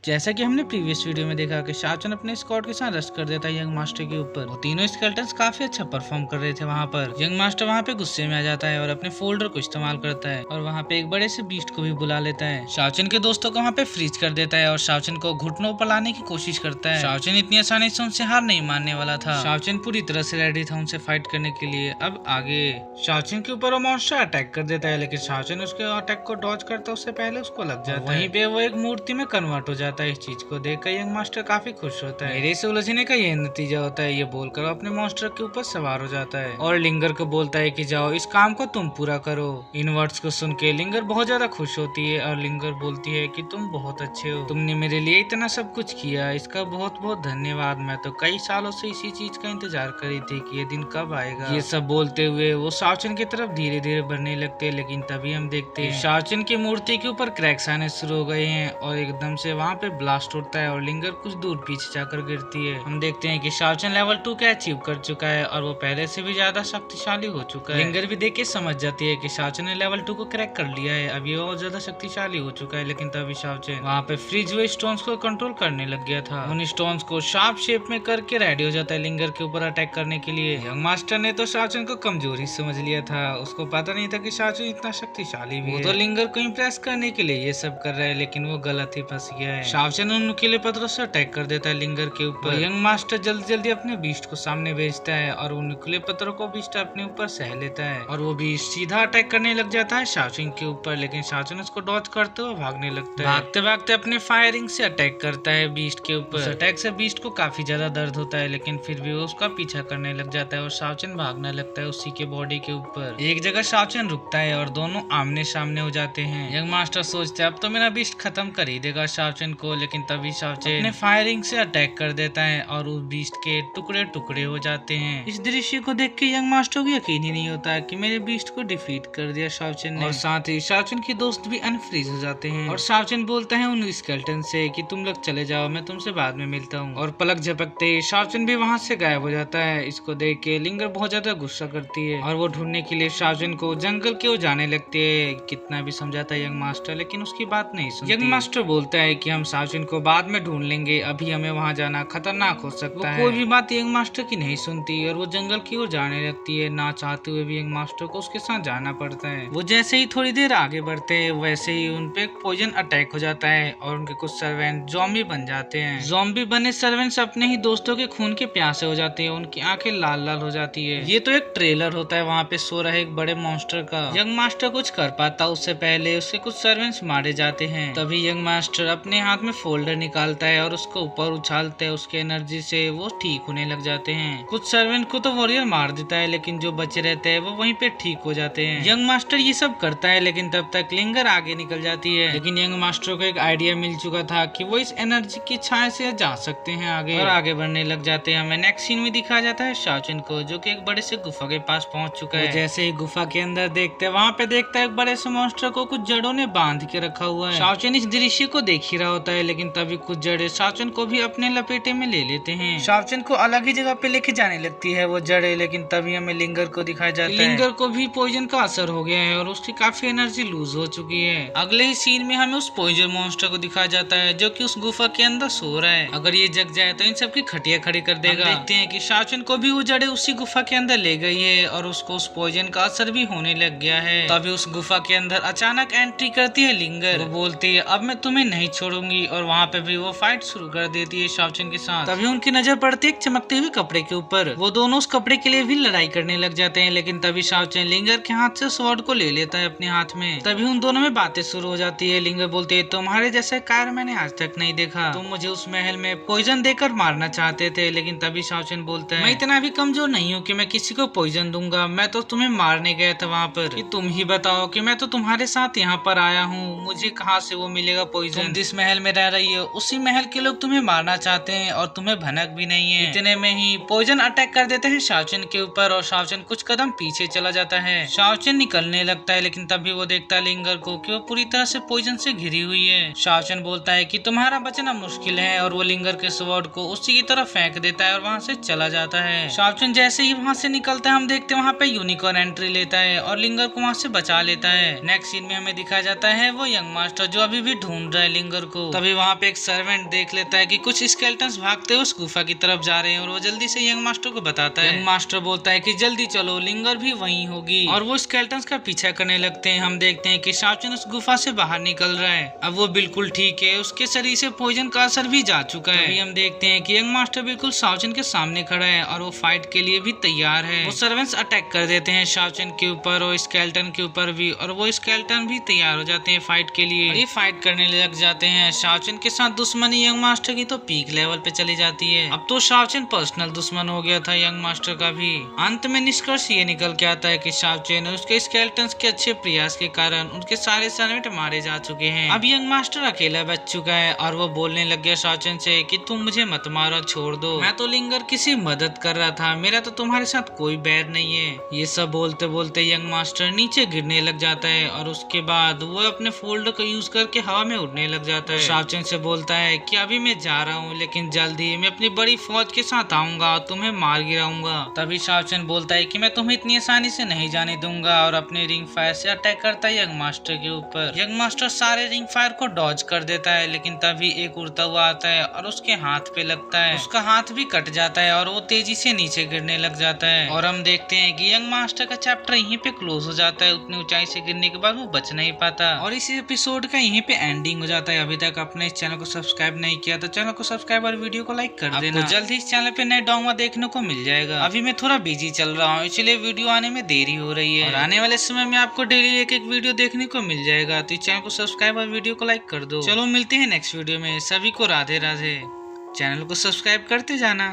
जैसा कि हमने प्रीवियस वीडियो में देखा कि शाओचन अपने स्क्वाड के साथ रश कर देता है यंग मास्टर के ऊपर। वो तीनों स्केलेटन्स काफी अच्छा परफॉर्म कर रहे थे वहाँ पर। यंग मास्टर वहाँ पे गुस्से में आ जाता है और अपने फोल्डर को इस्तेमाल करता है और वहाँ पे एक बड़े से बीस्ट को भी बुला लेता है। शाओचन के दोस्तों को वहाँ पे फ्रीज कर देता है और शाओचन को घुटनों पर लाने की कोशिश करता है। शाओचन इतनी आसानी से उनसे हार नहीं मानने वाला था। शाओचन पूरी तरह से रेडी था उनसे फाइट करने के लिए। अब आगे शाओचन के ऊपर वो मॉन्स्टर अटैक कर देता है, लेकिन शाओचन उसके अटैक को डॉज करता है उससे पहले उसको लग जाता है। वहीं पे वो एक मूर्ति में कन्वर्ट हो जाता है। इस चीज को देखकर यंग मास्टर काफी खुश होता है। मेरे से उलझने का यह नतीजा होता है, ये बोलकर अपने मॉन्स्टर के ऊपर सवार हो जाता है और लिंगर को बोलता है कि जाओ इस काम को तुम पूरा करो। इन वर्ड्स को सुन के लिंगर बहुत ज्यादा खुश होती है और लिंगर बोलती है कि तुम बहुत अच्छे हो, तुमने मेरे लिए इतना सब कुछ किया, इसका बहुत बहुत धन्यवाद। मैं तो कई सालों से इसी चीज का इंतजार कर रही थी कि ये दिन कब आएगा। ये सब बोलते हुए वो शाओचन की तरफ धीरे धीरे बढ़ने लगते हैं, लेकिन तभी हम देखते हैं शाओचन की मूर्ति के ऊपर क्रैक्स आने शुरू हो गए हैं और एकदम से वहाँ पे ब्लास्ट होता है और लिंगर कुछ दूर पीछे जाकर गिरती है। हम देखते हैं कि शाओचन लेवल 2 का अचीव कर चुका है और वो पहले से भी ज्यादा शक्तिशाली हो चुका है। लिंगर भी देख के समझ जाती है कि शाओचन ने लेवल 2 को क्रैक कर लिया है, अब ये और ज्यादा शक्तिशाली हो चुका है। लेकिन तभी शाओचन वहाँ पे फ्रीज हुए स्टोन्स को कंट्रोल करने लग गया था। उन स्टोन्स को शार्प शेप में करके रेडी हो जाता है लिंगर के ऊपर अटैक करने के लिए। यंग मास्टर ने तो शाओचन को कमजोरी समझ लिया था, उसको पता नहीं था कि शाओचन इतना शक्तिशाली भी है। वो तो लिंगर को इम्प्रेस करने के लिए ये सब कर रहा है, लेकिन वो गलत ही फंस गया है। शाओचन उन नुकीले पत्थरों से अटैक कर देता है लिंगर के ऊपर। यंग मास्टर जल्दी जल्दी अपने बीस्ट को सामने भेजता है और उन नुकीले पत्थरों को बीस्ट अपने ऊपर सह लेता है और वो बीस्ट सीधा अटैक करने लग जाता है शाओचन के ऊपर, लेकिन शाओचन उसको डॉज करते हुए भागने लगता है। भागते भागते अपने फायरिंग से अटैक करता है बीस्ट के ऊपर। उस अटैक से बीस्ट को काफी ज्यादा दर्द होता है, लेकिन फिर भी वो उसका पीछा करने लग जाता है और शाओचन भागने लगता है उसी के बॉडी के ऊपर। एक जगह शाओचन रुकता है और दोनों आमने सामने हो जाते हैं। यंग मास्टर सोचते अब तो मेरा बीस्ट खत्म कर ही देगा शाओचन को, लेकिन तभी शाओचन अपने फायरिंग से अटैक कर देता है और उस बीस्ट के टुकड़े टुकड़े हो जाते हैं। इस दृश्य को देख के यंग मास्टर को यकीन ही नहीं होता कि मेरे बीस्ट को डिफीट कर दिया शाओचन ने। और साथ ही शाओचन के दोस्त भी अनफ्रीज हो जाते हैं और शाओचन बोलता है उन स्केलेटन से कि तुम लोग चले जाओ, मैं तुमसे बाद में मिलता हूँ। और पलक झपकते ही शाओचन भी वहाँ से गायब हो जाता है। इसको देख के लिंगर बहुत ज्यादा गुस्सा करती है और वो ढूंढने के लिए शाओचन को जंगल की ओर जाने लगती है। कितना भी समझाता है यंग मास्टर, लेकिन उसकी बात नहीं सुनती। यंग मास्टर बोलता है कि हम शाओचन को बाद में ढूंढ लेंगे, अभी हमें वहाँ जाना खतरनाक हो सकता है। कोई भी बात यंग मास्टर की नहीं सुनती और वो जंगल की ओर जाने लगती है। ना चाहते हुए भी यंग मास्टर को उसके साथ जाना पड़ता है। वो जैसे ही थोड़ी देर आगे बढ़ते हैं वैसे ही उन पे पॉइजन अटैक हो जाता है और उनके कुछ सर्वेंट ज़ॉम्बी बन जाते हैं। ज़ॉम्बी बने सर्वेंट्स अपने ही दोस्तों के खून के प्यासे हो जाते हैं, उनकी आंखें लाल लाल हो जाती है। ये तो एक ट्रेलर होता है वहाँ पे सो रहे एक बड़े मॉन्स्टर का। यंग मास्टर कुछ कर पाता उससे पहले उसके कुछ सर्वेंट्स मारे जाते हैं। तभी यंग मास्टर अपने हाथ में फोल्डर निकालता है और उसको ऊपर उछालता है, उसके एनर्जी से वो ठीक होने लग जाते हैं। कुछ सर्वेंट को तो वॉरियर मार देता है, लेकिन जो बचे रहते हैं वो वहीं पे ठीक हो जाते हैं। यंग मास्टर ये सब करता है, लेकिन तब तक लिंगर आगे निकल जाती है। लेकिन यंग मास्टर को एक आइडिया मिल चुका था कि वो इस एनर्जी की छाया से जा सकते हैं आगे और आगे बढ़ने लग जाते हैं। हमें नेक्स्ट सीन में दिखाया जाता है शाओचन को, जो कि एक बड़े से गुफा के पास पहुंच चुका है। जैसे ही गुफा के अंदर देखते हैं वहाँ पे देखता है एक बड़े से मॉन्स्टर को कुछ जड़ों ने बांध के रखा हुआ है। शाओचन इस दृश्य को देख ही रहा होता है, लेकिन तभी कुछ जड़ें शाओचन को भी अपने लपेटे में ले लेते हैं। शाओचन को अलग ही जगह पे लेके जाने लगती है वो जड़ें, लेकिन तभी हमें लिंगर को दिखाया जाता है लिंगर को भी पॉइजन का असर हो गया है और उसकी काफी एनर्जी लूज हो चुकी है। अगले ही सीन में हमें उस पॉइजन मॉन्स्टर को दिखाया जाता है जो कि उस गुफा के अंदर सो रहा है। अगर ये जग जाए तो इन सबकी खटिया खड़ी कर देगा। देखते हैं कि शाओचन को भी वो जड़ें उसी गुफा के अंदर ले गई है और उसको उस पॉइजन का असर भी होने लग गया है। तभी उस गुफा के अंदर अचानक एंट्री करती है लिंगर। वो बोलती है अब मैं तुम्हें नहीं छोड़ूंगी और वहाँ पे भी वो फाइट शुरू कर देती है शाओचन के साथ। तभी उनकी नजर पड़ती है एक चमकते हुए कपड़े के ऊपर। वो दोनों उस कपड़े के लिए भी लड़ाई करने लग जाते हैं, लेकिन तभी शाओचन लिंगर के हाथ से स्वॉर्ड को ले लेता है अपने हाथ में। तभी उन दोनों में बातें शुरू हो जाती है। लिंगर बोलती है तुम्हारे जैसे कार मैंने आज तक नहीं देखा, तुम मुझे उस महल में पॉइजन देकर मारना चाहते थे। लेकिन तभी शाओचन बोलता है मैं इतना भी कमजोर नहीं हूँ कि मैं किसी को पॉइजन दूंगा, मैं तो तुम्हें मारने गया था वहाँ पर। कि तुम ही बताओ कि मैं तो तुम्हारे साथ यहाँ पर आया हूँ, मुझे कहाँ से वो मिलेगा पॉइजन। तुम जिस महल में रह रही हो उसी महल के लोग तुम्हें मारना चाहते हैं और तुम्हें भनक भी नहीं है। इतने में ही पॉइजन अटैक कर देते हैं शाओचन के ऊपर और शाओचन कुछ कदम पीछे चला जाता है। शाओचन निकलने लगता है, लेकिन तभी वो देखता है लिंगर को कि वो पूरी तरह से पॉइजन से घिरी हुई है। शाओचन बोलता है कि तुम्हारा बचना मुश्किल है और वो लिंगर के स्वॉर्ड को उसी की तरफ फेंक देता है और वहाँ से चला जाता है। शाओचन जैसे ही वहाँ से निकलता है हम देखते हैं वहाँ पे यूनिकॉर्न एंट्री लेता है और लिंगर को वहाँ से बचा लेता है। नेक्स्ट सीन में हमें दिखाया जाता है वो यंग मास्टर जो अभी भी ढूंढ रहा है लिंगर को। तभी वहाँ पे एक सर्वेंट देख लेता है कि कुछ स्केलेटन्स भागते हुए उस गुफा की तरफ जा रहे हैं और वो जल्दी से यंग मास्टर को बताता है। यंग मास्टर बोलता है कि जल्दी चलो, लिंगर भी वहीं होगी, और वो स्केलेटन्स का पीछा करने लगते हैं। हम देखते हैं कि शाओचन उस गुफा से बाहर निकल रहा है। अब वो बिल्कुल ठीक है, उसके शरीर से पॉइजन का असर भी जा चुका है। हम देखते हैं कि यंग मास्टर बिल्कुल शाओचन के सामने खड़ा है और वो फाइट के लिए भी तैयार है। वो सर्वेंट्स अटैक कर देते हैं शाओचन के ऊपर और स्केलेटन के ऊपर भी, और वो स्केलेटन भी तैयार हो जाते हैं फाइट के लिए। ये फाइट करने लग जाते हैं। शाओचन के साथ दुश्मनी यंग मास्टर की तो पीक लेवल पे चली जाती है। अब तो शाओचन पर्सनल दुश्मन हो गया था यंग मास्टर का भी। अंत में निष्कर्ष ये निकल के आता है कि शाओचन और उसके स्केलेटन्स के अच्छे प्रयास के कारण उनके सारे सर्वेंट मारे जा चुके हैं। अब यंग मास्टर अकेला बच चुका है और वो बोलने लग गया शाओचन से कि तुम मुझे मत मारो, छोड़ दो, मैं तो लिंगर किसी मदद कर रहा था, मेरा तो तुम्हारे साथ कोई बैर नहीं है। ये सब बोलते बोलते यंग मास्टर नीचे गिरने लग जाता है और उसके बाद वो अपने फोल्डर को यूज करके हवा में उड़ने लग जाता है। शाओचन से बोलता है कि अभी मैं जा रहा हूँ, लेकिन जल्द ही मैं अपनी बड़ी फौज के साथ आऊंगा और तुम्हें मार गिराऊंगा। तभी शाओचन बोलता है कि मैं तुम्हें इतनी आसानी से नहीं जाने दूंगा और अपने रिंग फायर से अटैक करता है यंग मास्टर के ऊपर। यंग मास्टर सारे रिंग फायर को डॉज कर देता है, लेकिन तभी एक उड़ता हुआ आता है और उसके हाथ पे लगता है। उसका हाथ भी कट जाता है और वो तेजी से नीचे गिरने लग जाता है। और हम देखते हैं कि यंग मास्टर का चैप्टर यहीं पे क्लोज हो जाता है। उतनी ऊंचाई से गिरने के बाद वो बच नहीं पाता और इस एपिसोड का यहीं पे एंडिंग हो जाता है। अभी तक आपने इस चैनल को सब्सक्राइब नहीं किया तो चैनल को सब्सक्राइब और वीडियो को लाइक कर देना। जल्द ही इस चैनल पे नए डोंगा देखने को मिल जाएगा। अभी मैं थोड़ा बिजी चल रहा हूँ, इसलिए वीडियो आने में देरी हो रही है, और आने वाले समय में आपको डेली एक एक वीडियो देखने को मिल जाएगा। तो इस चैनल को सब्सक्राइब और वीडियो को लाइक कर दो। चलो मिलते हैं नेक्स्ट वीडियो में। सभी को राधे राधे। चैनल को सब्सक्राइब करते जाना।